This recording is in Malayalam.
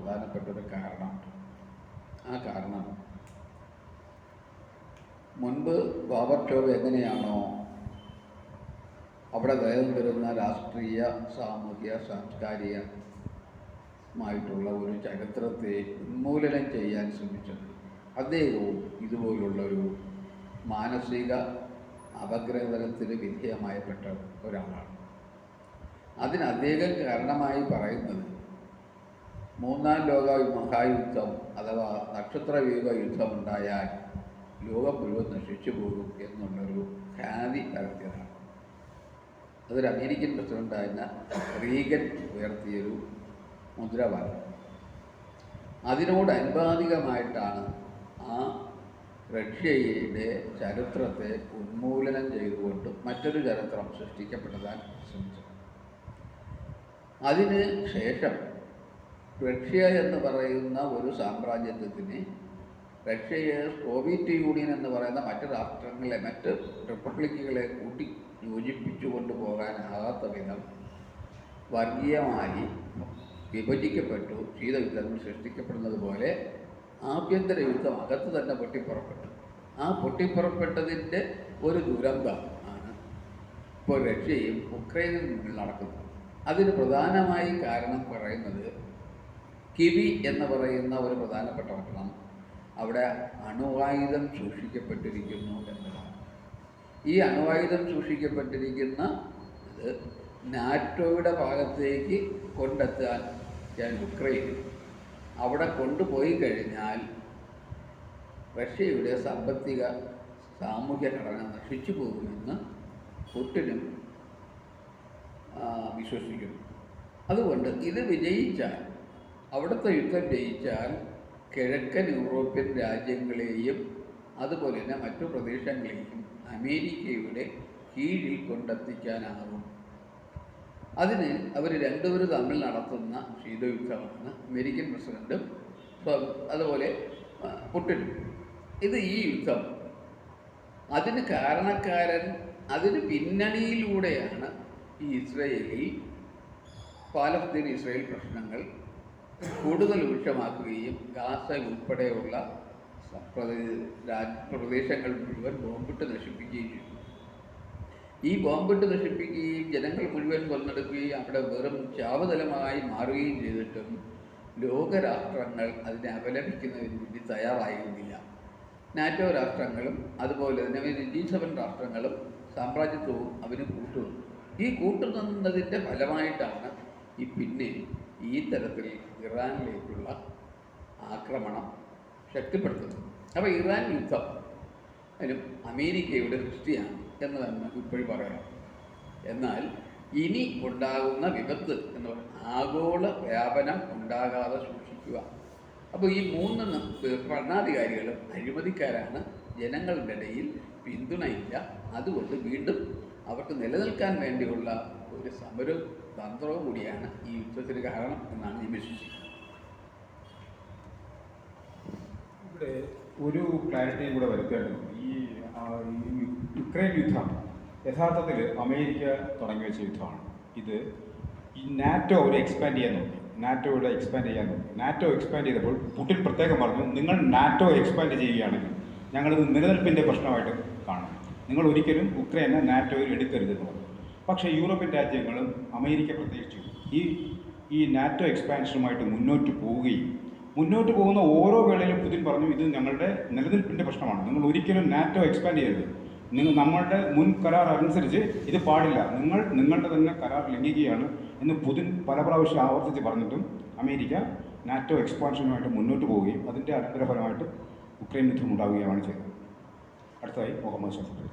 പ്രധാനപ്പെട്ട ഒരു കാരണമുണ്ട്. ആ കാരണം മുൻപ് ഗോർബച്ചോവ് എങ്ങനെയാണോ അവിടെ നിലനിന്നിരുന്ന രാഷ്ട്രീയ, സാമൂഹ്യ, സാംസ്കാരികമായിട്ടുള്ള ഒരു ചരിത്രത്തെ ഉന്മൂലനം ചെയ്യാൻ ശ്രമിച്ചത്, അദ്ദേഹവും ഇതുപോലുള്ളൊരു മാനസിക അപഗ്രഥനത്തിന് വിധേയമായപ്പെട്ട ഒരാളാണ്. അതിന് അദ്ദേഹം കാരണമായി പറയുന്നത് മൂന്നാം ലോക മഹായുദ്ധം അഥവാ നക്ഷത്രയുഗ യുദ്ധമുണ്ടായാൽ ലോകം മുഴുവൻ നശിച്ചു പോകും എന്നുള്ളൊരു ഖ്യാതി പരത്തിയതാണ്. അതൊരു അമേരിക്കൻ പ്രസിഡൻ്റായിരുന്ന റീഗൻ ഉയർത്തിയൊരു മുദ്രാവാക്യം. അതിനോടനുപാതികമായിട്ടാണ് ആ റഷ്യയുടെ ചരിത്രത്തെ ഉന്മൂലനം ചെയ്തുകൊണ്ട് മറ്റൊരു ചരിത്രം സൃഷ്ടിക്കപ്പെടുത്താൻ ശ്രമിച്ചത്. അതിന് ശേഷം റഷ്യ എന്ന് പറയുന്ന ഒരു സാമ്രാജ്യത്വത്തിന് റഷ്യയെ സോവിയറ്റ് യൂണിയൻ എന്ന് പറയുന്ന മറ്റ് രാഷ്ട്രങ്ങളെ, മറ്റ് റിപ്പബ്ലിക്കുകളെ കൂട്ടി യോജിപ്പിച്ചു കൊണ്ടുപോകാനാകാത്ത വിധം വർഗീയമായി വിഭജിക്കപ്പെട്ടു. ശീതയുദ്ധങ്ങൾ സൃഷ്ടിക്കപ്പെടുന്നത് പോലെ ആഭ്യന്തര യുദ്ധം അകത്ത് തന്നെ പൊട്ടിപ്പുറപ്പെട്ടു. ആ പൊട്ടിപ്പുറപ്പെട്ടതിൻ്റെ ഒരു ദുരന്തം ആണ് ഇപ്പോൾ റഷ്യയും ഉക്രൈനും തമ്മിൽ നടക്കുന്നത്. അതിന് പ്രധാനമായി കാരണം പറയുന്നത് കിവി എന്ന് പറയുന്ന ഒരു പ്രധാനപ്പെട്ട പട്ടണം അവിടെ അണുവായുധം സൂക്ഷിക്കപ്പെട്ടിരിക്കുന്നു എന്നതാണ്. ഈ അണുവായുധം സൂക്ഷിക്കപ്പെട്ടിരിക്കുന്ന ഇത് നാറ്റോയുടെ ഭാഗത്തേക്ക് കൊണ്ടെത്താൻ ഉക്രൈൻ അവിടെ കൊണ്ടുപോയി കഴിഞ്ഞാൽ റഷ്യയുടെ സാമ്പത്തിക സാമൂഹ്യ ഘടന നശിച്ചു പോകുമെന്ന് പുടിനും വിശ്വസിക്കുന്നു. അതുകൊണ്ട് ഇത് വിജയിച്ചാൽ, അവിടുത്തെ യുദ്ധം ജയിച്ചാൽ കിഴക്കൻ യൂറോപ്യൻ രാജ്യങ്ങളെയും അതുപോലെ തന്നെ മറ്റു പ്രദേശങ്ങളെയും അമേരിക്കയുടെ കീഴിൽ കൊണ്ടെത്തിക്കാനാകും. അതിന് അവർ രണ്ടുപേരും തമ്മിൽ നടത്തുന്ന ശീതയുദ്ധമാണ് അമേരിക്കൻ പ്രസിഡൻറ്റും അതുപോലെ പുടിനും. ഇത് ഈ യുദ്ധം അതിന് കാരണക്കാരൻ, അതിന് പിന്നണിയിലൂടെയാണ് ഈ ഇസ്രയേലിൽ പാലസ്തീൻ ഇസ്രയേൽ പ്രശ്നങ്ങൾ കൂടുതൽ രൂക്ഷമാക്കുകയും ഗാസ ഉൾപ്പെടെയുള്ള പ്രദേശങ്ങൾ മുഴുവൻ ബോംബിട്ട് നശിപ്പിക്കുകയും ചെയ്തു. ഈ ബോംബിട്ട് നശിപ്പിക്കുകയും ജനങ്ങൾ മുഴുവൻ കൊന്നെടുക്കുകയും അവിടെ വെറും ചാവുതലമായി മാറുകയും ചെയ്തിട്ടും ലോകരാഷ്ട്രങ്ങൾ അതിനെ അപലപിക്കുന്നതിന് വേണ്ടി തയ്യാറായിരുന്നില്ല. നാറ്റോ രാഷ്ട്രങ്ങളും അതുപോലെ തന്നെ G7 രാഷ്ട്രങ്ങളും സാമ്രാജ്യത്വവും അവന് കൂട്ടുനിന്നു. ഈ കൂട്ടുനിന്നതിൻ്റെ ഫലമായിട്ടാണ് പിന്നെ ഈ തരത്തിൽ ഇറാനിലേക്കുള്ള ആക്രമണം ശക്തിപ്പെടുത്തുന്നത്. അപ്പോൾ ഇറാൻ യുദ്ധം അതിനും അമേരിക്കയുടെ സൃഷ്ടിയാണ് എന്ന് തന്നെ ഇപ്പോഴും പറയാം. എന്നാൽ ഇനി ഉണ്ടാകുന്ന വിപത്ത് എന്ന് പറയുന്നത് ആഗോള വ്യാപനം ഉണ്ടാകാതെ സൂക്ഷിക്കുക. അപ്പോൾ ഈ മൂന്ന് ഭരണാധികാരികളും അഴിമതിക്കാരാണ്, ജനങ്ങളുടെ ഇടയിൽ പിന്തുണയില്ല. അതുകൊണ്ട് വീണ്ടും അവർക്ക് നിലനിൽക്കാൻ വേണ്ടിയുള്ള ഒരു സമര തന്ത്രവും കൂടിയാണ് ഈ യുദ്ധത്തിന് കാരണം എന്നാണ് ഞാൻ വിശ്വസിക്കുന്നത്. ഇവിടെ ഒരു ക്ലാരിറ്റിയും കൂടെ വരുത്തേണ്ടതുണ്ട്. ഈ യുക്രൈൻ യുദ്ധം യഥാർത്ഥത്തിൽ അമേരിക്ക തുടങ്ങി വെച്ച യുദ്ധമാണ്. ഇത് ഈ നാറ്റോ ഒരു എക്സ്പാൻഡ് ചെയ്യാൻ നോക്കി, നാറ്റോയുടെ എക്സ്പാൻഡ് ചെയ്യാൻ നോക്കി. നാറ്റോ എക്സ്പാൻഡ് ചെയ്തപ്പോൾ പുടിൻ പ്രത്യേകം പറഞ്ഞു, നിങ്ങൾ നാറ്റോ എക്സ്പാൻഡ് ചെയ്യുകയാണെങ്കിൽ ഞങ്ങളിത് നിലനിൽപ്പിൻ്റെ പ്രശ്നമായിട്ട് കാണും, നിങ്ങൾ ഒരിക്കലും ഉക്രൈനെ നാറ്റോയിൽ എടുക്കരുതെന്ന് പറഞ്ഞു. പക്ഷേ യൂറോപ്യൻ രാജ്യങ്ങളും അമേരിക്ക പ്രത്യേകിച്ചും ഈ നാറ്റോ എക്സ്പാൻഷനുമായിട്ട് മുന്നോട്ട് പോകുന്ന ഓരോ വേളയിലും പുതിൻ പറഞ്ഞു, ഇത് ഞങ്ങളുടെ നിലനിൽപ്പിൻ്റെ പ്രശ്നമാണ്, നിങ്ങൾ ഒരിക്കലും നാറ്റോ എക്സ്പാൻഡ് ചെയ്യരുത്, നമ്മളുടെ മുൻ കരാർ അനുസരിച്ച് ഇത് പാടില്ല, നിങ്ങളുടെ തന്നെ കരാർ ലംഘിക്കുകയാണ് എന്ന് പുതിൻ പല പ്രാവശ്യം ആവർത്തിച്ച് പറഞ്ഞിട്ടും അമേരിക്ക നാറ്റോ എക്സ്പാൻഷനുമായിട്ട് മുന്നോട്ട് പോവുകയും അതിൻ്റെ അനന്തരഫലമായിട്ട് ഉക്രൈൻ യുദ്ധം ഉണ്ടാവുകയാണ് ചെയ്തത്. അടുത്തതായി മുഹമ്മദ് ഷഫീഖ്.